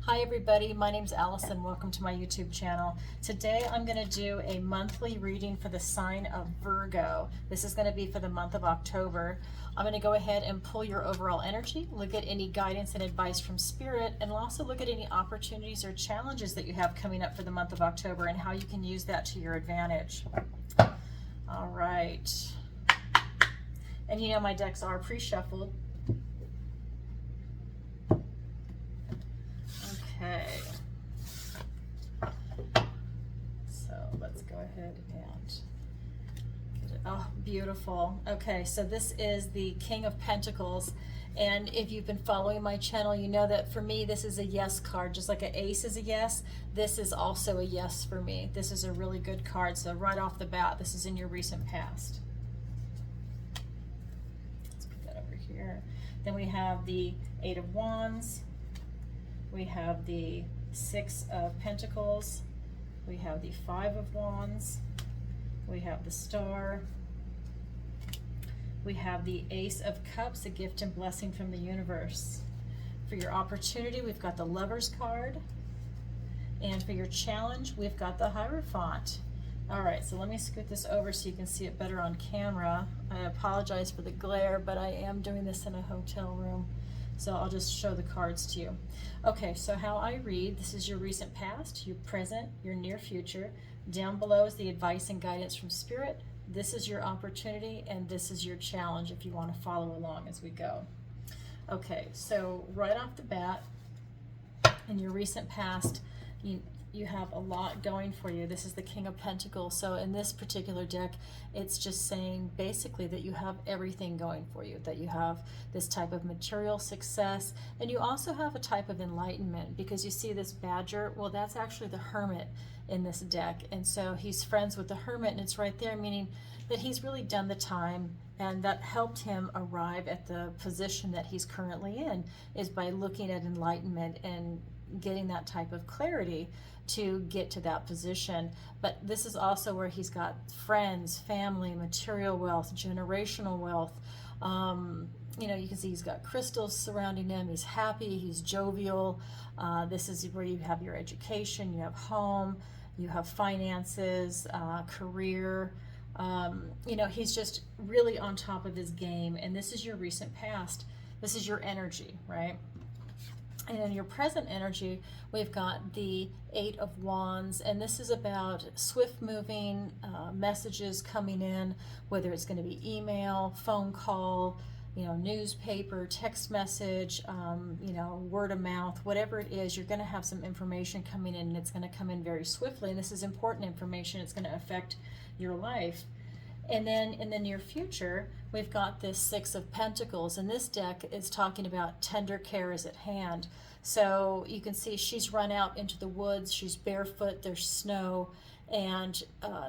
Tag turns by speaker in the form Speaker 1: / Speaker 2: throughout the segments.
Speaker 1: Hi everybody, my name's Allison. Welcome to my YouTube channel. Today I'm going to do a monthly reading for the sign of Virgo. This is going to be for the month of October. I'm going to go ahead and pull your overall energy, look at any guidance and advice from Spirit, and also look at any opportunities or challenges that you have coming up for the month of October and how you can use that to your advantage. All right. And you know my decks are pre-shuffled. Okay, so let's go ahead and get it. Oh, beautiful. Okay, so this is the King of Pentacles, and if you've been following my channel, you know that for me this is a yes card. Just like an ace is a yes, this is also a yes for me. This is a really good card, so right off the bat, this is in your recent past. Let's put that over here. Then we have the Eight of Wands. We have the Six of Pentacles, we have the Five of Wands, we have the Star, we have the Ace of Cups, a gift and blessing from the universe. For your opportunity, we've got the Lover's card, and for your challenge, we've got the Hierophant. All right, so let me scoot this over so you can see it better on camera. I apologize for the glare, but I am doing this in a hotel room. So I'll just show the cards to you. Okay, so how I read, this is your recent past, your present, your near future. Down below is the advice and guidance from Spirit. This is your opportunity, and this is your challenge if you want to follow along as we go. Okay, so right off the bat, in your recent past, you have a lot going for you. This is the King of Pentacles. So in this particular deck, it's just saying basically that you have everything going for you, that you have this type of material success, and you also have a type of enlightenment, because you see this badger, well, that's actually the Hermit in this deck. And so he's friends with the Hermit, and it's right there, meaning that he's really done the time, and that helped him arrive at the position that he's currently in, is by looking at enlightenment and getting that type of clarity to get to that position. But this is also where he's got friends, family, material wealth, generational wealth. You know, you can see he's got crystals surrounding him. He's happy, he's jovial. This is where you have your education, you have home, you have finances, career. You know, he's just really on top of his game, and this is your recent past. This is your energy, right? And in your present energy, we've got the Eight of Wands, and this is about swift moving messages coming in, whether it's going to be email, phone call, you know, newspaper, text message, you know, word of mouth, whatever it is, you're going to have some information coming in, and it's going to come in very swiftly. And this is important information. It's going to affect your life. And then in the near future, we've got this Six of Pentacles, and this deck is talking about tender care is at hand. So you can see she's run out into the woods, she's barefoot, there's snow, and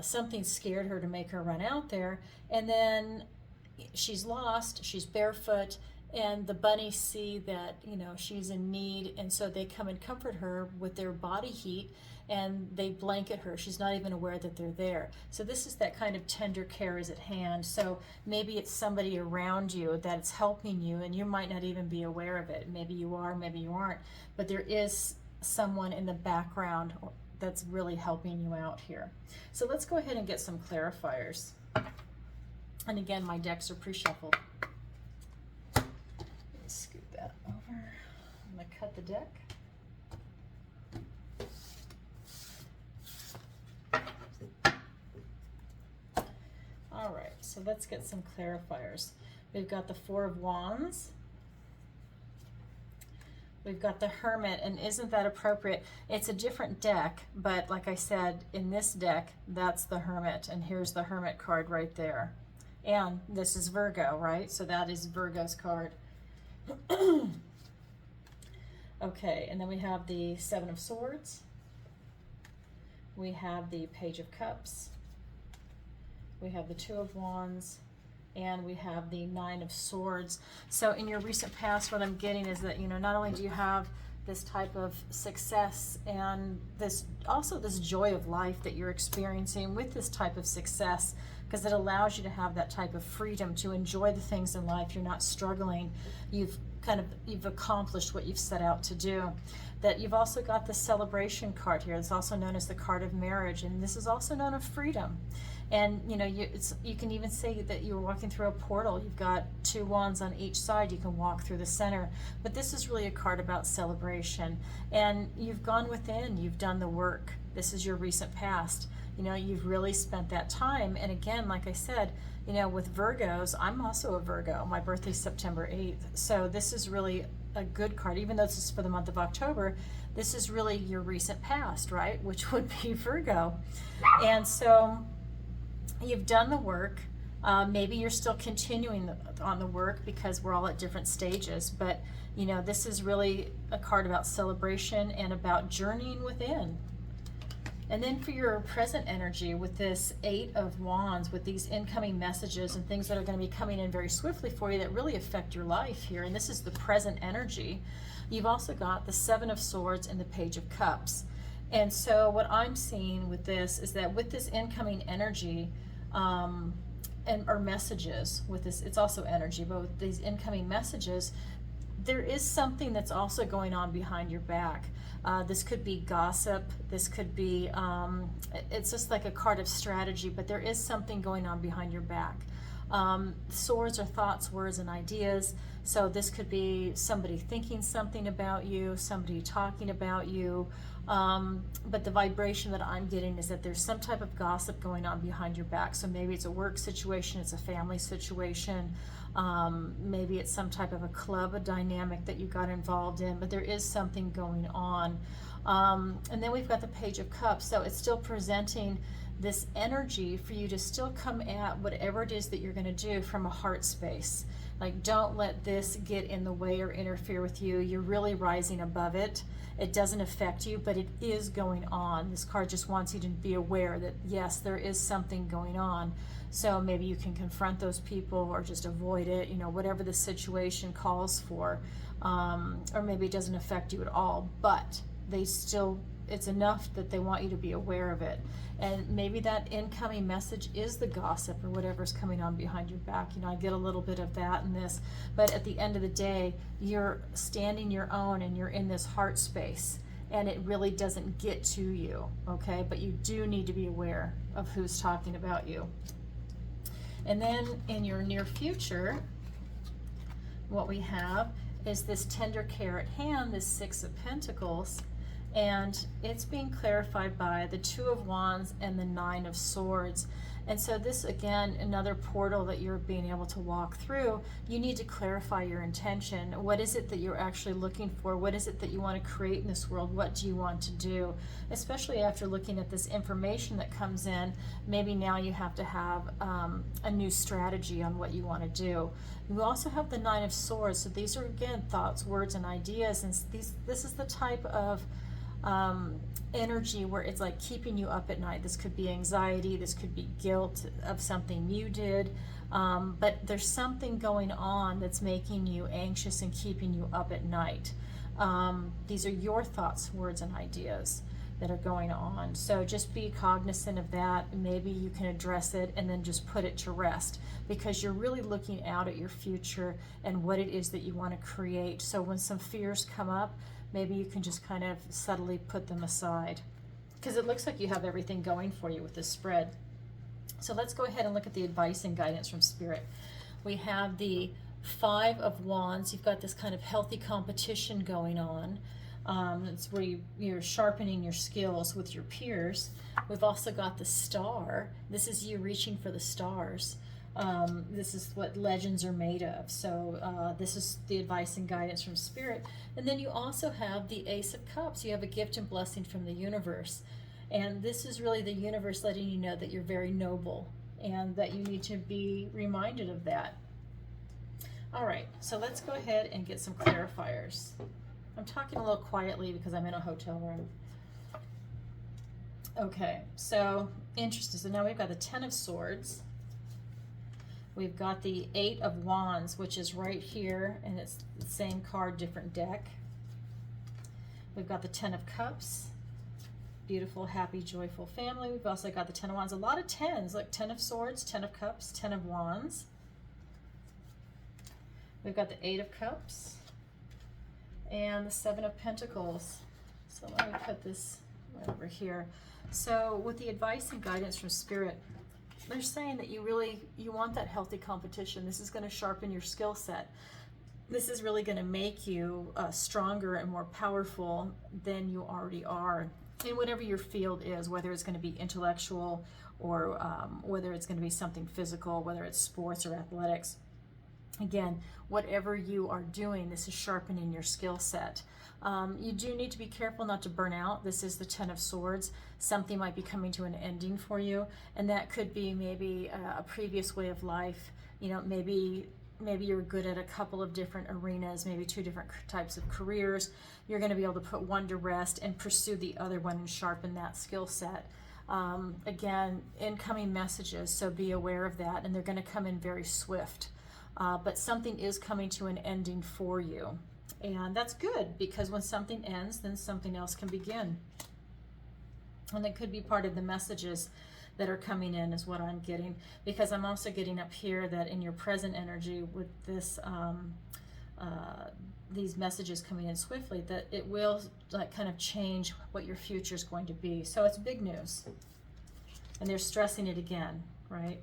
Speaker 1: something scared her to make her run out there. And then she's lost, she's barefoot, and the bunnies see that, you know, she's in need, and so they come and comfort her with their body heat, and they blanket her. She's not even aware that they're there. So this is that kind of tender care is at hand. So maybe it's somebody around you that's helping you, and you might not even be aware of it. Maybe you are, maybe you aren't, but there is someone in the background that's really helping you out here. So let's go ahead and get some clarifiers. And again, my decks are pre-shuffled. Scoot that over. I'm going to cut the deck. All right, so let's get some clarifiers. We've got the Four of Wands. We've got the Hermit, and isn't that appropriate? It's a different deck, but like I said, in this deck, that's the Hermit, and here's the Hermit card right there. And this is Virgo, right? So that is Virgo's card. Okay, and then we have the Seven of Swords. We have the Page of Cups. We have the Two of Wands, and we have the Nine of Swords. So in your recent past, what I'm getting is that, you know, not only do you have this type of success and this also this joy of life that you're experiencing with this type of success, because it allows you to have that type of freedom to enjoy the things in life. You're not struggling. You've you've accomplished what you've set out to do. That you've also got the celebration card here. It's also known as the card of marriage, and this is also known as freedom. And you know, you can even say that you're walking through a portal. You've got 2 wands on each side. You can walk through the center. But this is really a card about celebration. And you've gone within. You've done the work. This is your recent past. You know, you've really spent that time. And again, like I said, you know, with Virgos, I'm also a Virgo. My birthday's September 8th. So this is really a good card. Even though this is for the month of October, this is really your recent past, right? Which would be Virgo. And so you've done the work. Maybe you're still continuing on the work because we're all at different stages. But, you know, this is really a card about celebration and about journeying within. And then for your present energy with this 8 of Wands, with these incoming messages and things that are going to be coming in very swiftly for you that really affect your life here, and this is the present energy, you've also got the 7 of Swords and the Page of Cups. And so what I'm seeing with this is that with this incoming energy, or messages with this, it's also energy, but with these incoming messages, there is something that's also going on behind your back. This could be gossip. This could be, it's just like a card of strategy, but there is something going on behind your back. Swords are thoughts, words, and ideas. So this could be somebody thinking something about you, somebody talking about you. But the vibration that I'm getting is that there's some type of gossip going on behind your back. So maybe it's a work situation, it's a family situation. Maybe it's some type of a club, a dynamic that you got involved in, but there is something going on. And then we've got the Page of Cups. So it's still presenting this energy for you to still come at whatever it is that you're going to do from a heart space. Like, don't let this get in the way or interfere with you. You're really rising above it. It doesn't affect you, but it is going on. This card just wants you to be aware that, yes, there is something going on. So maybe you can confront those people or just avoid it, you know, whatever the situation calls for. Or maybe it doesn't affect you at all, but they still, it's enough that they want you to be aware of it. And maybe that incoming message is the gossip or whatever's coming on behind your back. You know, I get a little bit of that in this, but at the end of the day, you're standing your own and you're in this heart space, and it really doesn't get to you, okay? But you do need to be aware of who's talking about you. And then in your near future, what we have is this tender care at hand, this 6 of Pentacles, and it's being clarified by the 2 of Wands and the 9 of Swords. And so this, again, another portal that you're being able to walk through. You need to clarify your intention. What is it that you're actually looking for? What is it that you want to create in this world? What do you want to do? Especially after looking at this information that comes in, maybe now you have to have a new strategy on what you want to do. You also have the 9 of Swords. So these are, again, thoughts, words, and ideas. And this is the type of energy where it's like keeping you up at night. This could be anxiety, this could be guilt of something you did, but there's something going on that's making you anxious and keeping you up at night. These are your thoughts, words, and ideas that are going on. So just be cognizant of that. Maybe you can address it and then just put it to rest, because you're really looking out at your future and what it is that you want to create. So when some fears come up, maybe you can just kind of subtly put them aside, because it looks like you have everything going for you with this spread. So let's go ahead and look at the advice and guidance from Spirit. We have the 5 of Wands. You've got this kind of healthy competition going on. It's where you're sharpening your skills with your peers. We've also got the Star. This is you reaching for the stars. This is what legends are made of. So this is the advice and guidance from Spirit. And then you also have the Ace of Cups. You have a gift and blessing from the universe. And this is really the universe letting you know that you're very noble and that you need to be reminded of that. All right, so let's go ahead and get some clarifiers. I'm talking a little quietly because I'm in a hotel room. Okay, so interesting. So now we've got the 10 of Swords. We've got the 8 of Wands, which is right here, and it's the same card, different deck. We've got the 10 of Cups. Beautiful, happy, joyful family. We've also got the 10 of Wands. A lot of 10s, like 10 of Swords, 10 of Cups, 10 of Wands. We've got the 8 of Cups. and the Seven of Pentacles. So let me put this right over here. So with the advice and guidance from Spirit, they're saying that you want that healthy competition. This is going to sharpen your skill set. This is really going to make you stronger and more powerful than you already are in whatever your field is, whether it's going to be intellectual or whether it's going to be something physical, whether it's sports or athletics. Again, whatever you are doing, this is sharpening your skill set. You do need to be careful not to burn out. This is the Ten of Swords. Something might be coming to an ending for you, and that could be maybe a previous way of life. You know, maybe you're good at a couple of different arenas, maybe 2 different types of careers. You're going to be able to put one to rest and pursue the other one and sharpen that skill set. Again, incoming messages, so be aware of that, and they're going to come in very swift. But something is coming to an ending for you. And that's good, because when something ends, then something else can begin. And that could be part of the messages that are coming in, is what I'm getting, because I'm also getting up here that in your present energy with this these messages coming in swiftly, that it will like kind of change what your future is going to be. So it's big news, and they're stressing it again, right?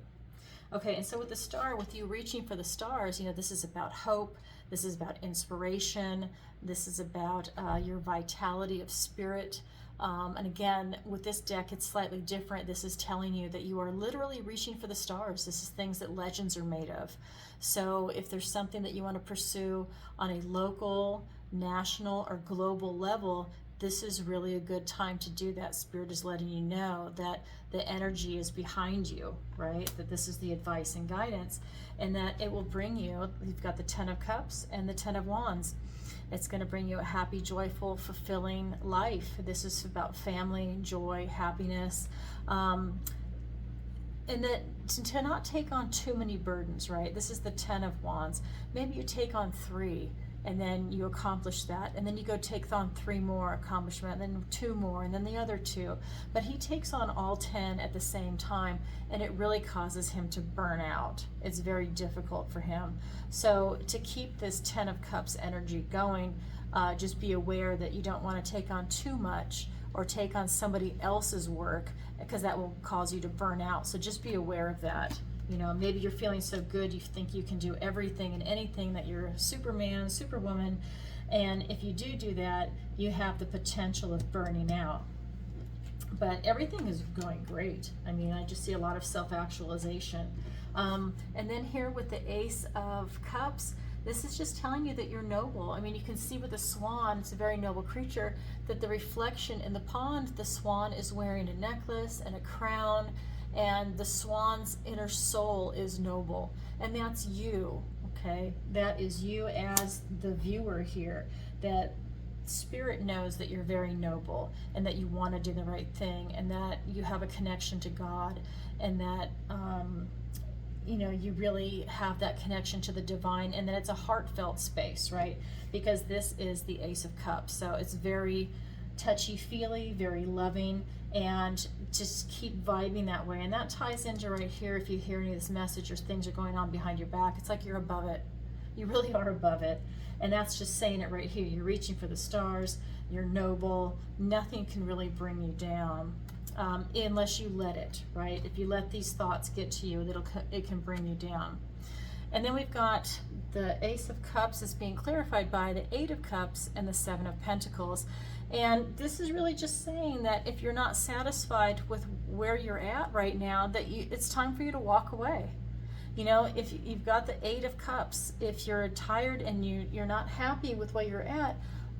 Speaker 1: Okay, and so with the star, with you reaching for the stars, you know, this is about hope, this is about inspiration, this is about your vitality of spirit. And again, with this deck, it's slightly different. This is telling you that you are literally reaching for the stars. This is things that legends are made of. So if there's something that you want to pursue on a local, national, or global level, this is really a good time to do that. Spirit is letting you know that the energy is behind you, right? That this is the advice and guidance, and that it will bring you, you've got the Ten of Cups and the Ten of Wands. It's going to bring you a happy, joyful, fulfilling life. This is about family, joy, happiness, and that to not take on too many burdens, right? This is the Ten of Wands. Maybe you take on 3, and then you accomplish that, and then you go take on 3 more accomplishment, and then 2 more, and then the other 2. But he takes on all 10 at the same time, and it really causes him to burn out. It's very difficult for him. So to keep this Ten of Cups energy going, just be aware that you don't want to take on too much or take on somebody else's work, because that will cause you to burn out. So just be aware of that. You know, maybe you're feeling so good, you think you can do everything and anything, that you're a Superman, Superwoman, and if you do that, you have the potential of burning out. But everything is going great. I mean, I just see a lot of self-actualization. And then here with the Ace of Cups, this is just telling you that you're noble. I mean, you can see with the swan, it's a very noble creature, that the reflection in the pond, the swan is wearing a necklace and a crown, and the swan's inner soul is noble, and that's you. Okay, that is you as the viewer here, that Spirit knows that you're very noble, and that you want to do the right thing, and that you have a connection to God, and that you know, you really have that connection to the divine, and that it's a heartfelt space, right? Because this is the Ace of Cups, so it's very touchy-feely, very loving, and just keep vibing that way. And that ties into right here, if you hear any of this message or things are going on behind your back, it's like you're above it. You really are above it. And that's just saying it right here. You're reaching for the stars, you're noble, nothing can really bring you down, unless you let it, right? If you let these thoughts get to you, it can bring you down. And then we've got the Ace of Cups is being clarified by the 8 of Cups and the 7 of Pentacles. And this is really just saying that if you're not satisfied with where you're at right now, that it's time for you to walk away. You know, if you've got the 8 of Cups, if you're tired and you're not happy with where you're at,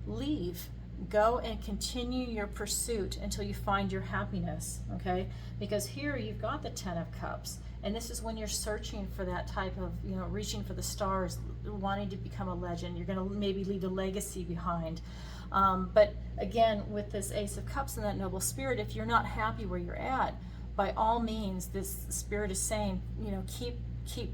Speaker 1: leave. Go and continue your pursuit until you find your happiness, okay? Because here you've got the 10 of Cups, and this is when you're searching for that type of, you know, reaching for the stars, wanting to become a legend. You're going to maybe leave a legacy behind. But again, with this Ace of Cups and that noble spirit, if you're not happy where you're at, by all means, this spirit is saying, you know, keep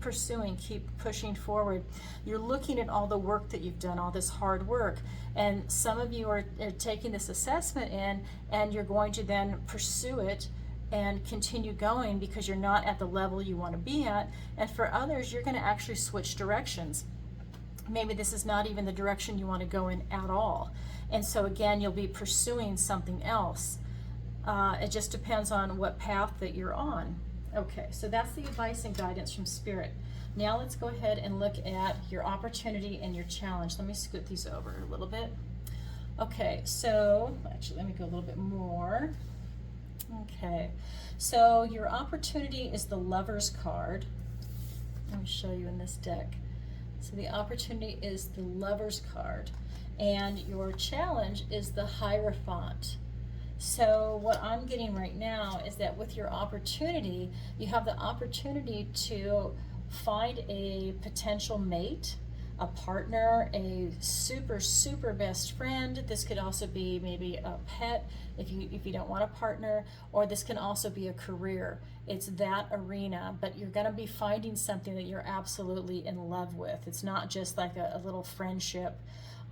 Speaker 1: pursuing, keep pushing forward. You're looking at all the work that you've done, all this hard work, and some of you are taking this assessment in, and you're going to then pursue it and continue going because you're not at the level you want to be at. And for others, you're going to actually switch directions. Maybe this is not even the direction you want to go in at all. And so again, you'll be pursuing something else. It just depends on what path that you're on. Okay, so that's the advice and guidance from Spirit. Now let's go ahead and look at your opportunity and your challenge. Let me scoot these over a little bit. Okay, so actually let me go a little bit more. Okay, so your opportunity is the Lover's card. Let me show you in this deck. So the opportunity is the Lover's card, and your challenge is the Hierophant. So what I'm getting right now is that with your opportunity, you have the opportunity to find a potential mate, a partner, a super best friend. This could also be maybe a pet if you don't want a partner, or this can also be a career. It's that arena, but you're going to be finding something that you're absolutely in love with. It's not just like a little friendship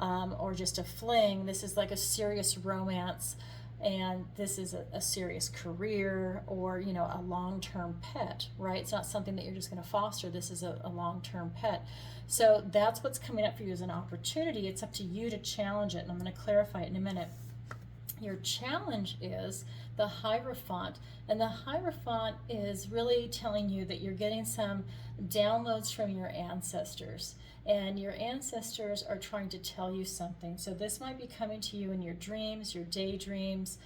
Speaker 1: or just a fling. This is like a serious romance, and this is a serious career, or a long-term pet, right? It's not something that you're just going to foster. This is a long-term pet. So that's what's coming up for you as an opportunity. It's up to you to challenge it, and I'm going to clarify it in a minute. Your challenge is the Hierophant, and the Hierophant is really telling you that you're getting some downloads from your ancestors, and your ancestors are trying to tell you something. So this might be coming to you in your dreams, your daydreams.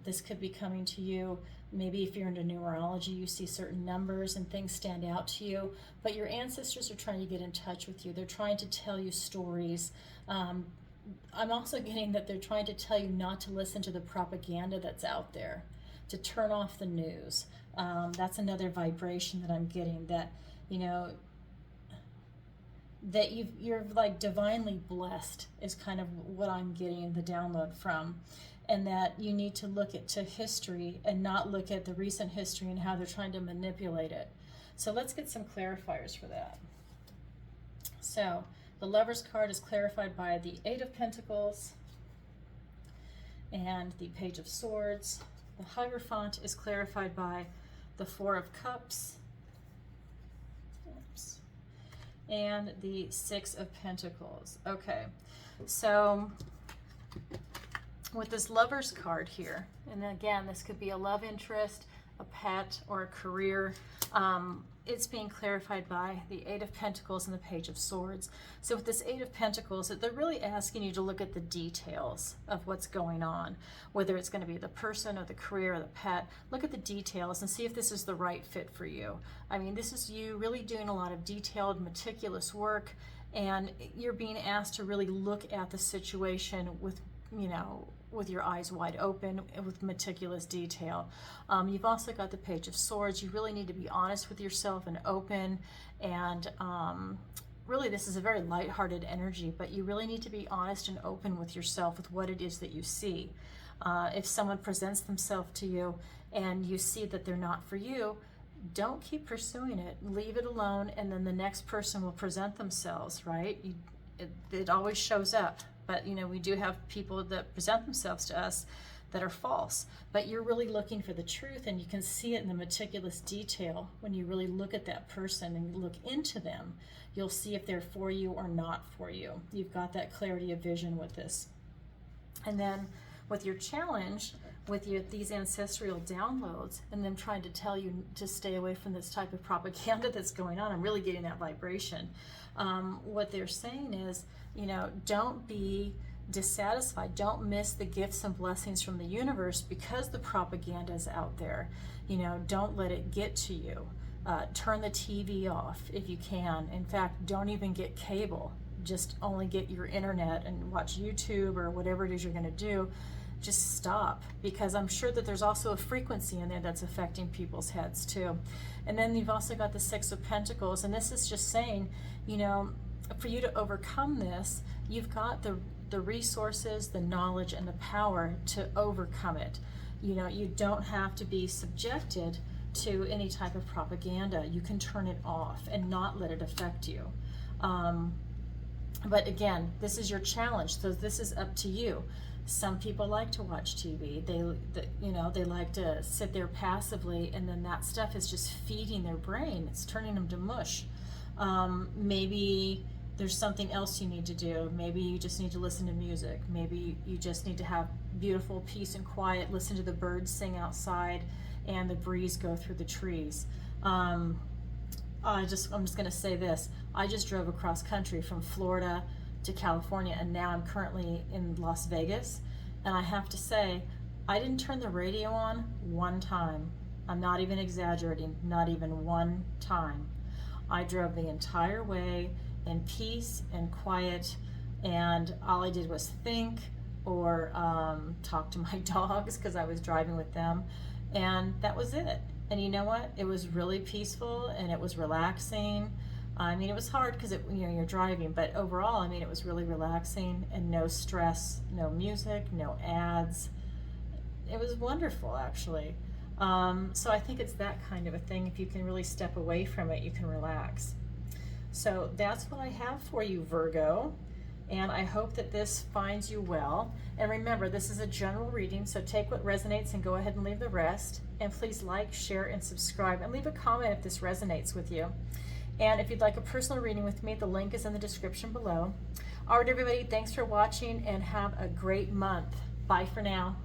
Speaker 1: This could be coming to you, maybe if you're into numerology, you see certain numbers and things stand out to you, but your ancestors are trying to get in touch with you. They're trying to tell you stories. I'm also getting that they're trying to tell you not to listen to the propaganda that's out there, to turn off the news. That's another vibration that I'm getting, that that you're like divinely blessed is kind of what I'm getting the download from, and that you need to look to history and not look at the recent history and how they're trying to manipulate it. So let's get some clarifiers for that. So the Lover's card is clarified by the Eight of Pentacles and the Page of Swords. The Hierophant is clarified by the Four of Cups. Oops. And the Six of Pentacles. Okay, so with this Lover's card here, and again, this could be a love interest, a pet, or a career. It's being clarified by the Eight of Pentacles and the Page of Swords. So with this Eight of Pentacles, they're really asking you to look at the details of what's going on, whether it's going to be the person or the career or the pet. Look at the details and see if this is the right fit for you. I mean, this is you really doing a lot of detailed, meticulous work, and you're being asked to really look at the situation with your eyes wide open, with meticulous detail. You've also got the Page of Swords. You really need to be honest with yourself and open, and really this is a very lighthearted energy, but you really need to be honest and open with yourself with what it is that you see. If someone presents themselves to you and you see that they're not for you, don't keep pursuing it. Leave it alone, and then the next person will present themselves, right? It always shows up. But we do have people that present themselves to us that are false. But you're really looking for the truth, and you can see it in the meticulous detail. When you really look at that person and look into them, you'll see if they're for you or not for you. You've got that clarity of vision with this. And then with your challenge, with these ancestral downloads, and them trying to tell you to stay away from this type of propaganda that's going on, I'm really getting that vibration. What they're saying is, don't be dissatisfied. Don't miss the gifts and blessings from the universe because the propaganda is out there. Don't let it get to you. Turn the TV off if you can. In fact, don't even get cable. Just only get your internet and watch YouTube or whatever it is you're going to do. Just stop, because I'm sure that there's also a frequency in there that's affecting people's heads too. And then you've also got the Six of Pentacles, and this is just saying, for you to overcome this, you've got the resources, the knowledge, and the power to overcome it. You don't have to be subjected to any type of propaganda. You can turn it off and not let it affect you. But again, this is your challenge, so this is up to you. Some people like to watch TV. They like to sit there passively, and then that stuff is just feeding their brain. It's turning them to mush. Maybe there's something else you need to do. Maybe you just need to listen to music. Maybe you just need to have beautiful peace and quiet, listen to the birds sing outside and the breeze go through the trees. I'm just gonna say this. I just drove across country from Florida to California, and now I'm currently in Las Vegas, and I have to say, I didn't turn the radio on one time. I'm not even exaggerating, not even one time. I drove the entire way in peace and quiet, and all I did was think or talk to my dogs because I was driving with them, and that was it. And you know what? It was really peaceful and it was relaxing. I mean, it was hard because you're driving, but overall, I mean, it was really relaxing and no stress, no music, no ads. It was wonderful, actually. So I think it's that kind of a thing. If you can really step away from it, you can relax. So that's what I have for you, Virgo. And I hope that this finds you well. And remember, this is a general reading, so take what resonates and go ahead and leave the rest. And please like, share, and subscribe, and leave a comment if this resonates with you. And if you'd like a personal reading with me, the link is in the description below. All right, everybody, thanks for watching, and have a great month. Bye for now.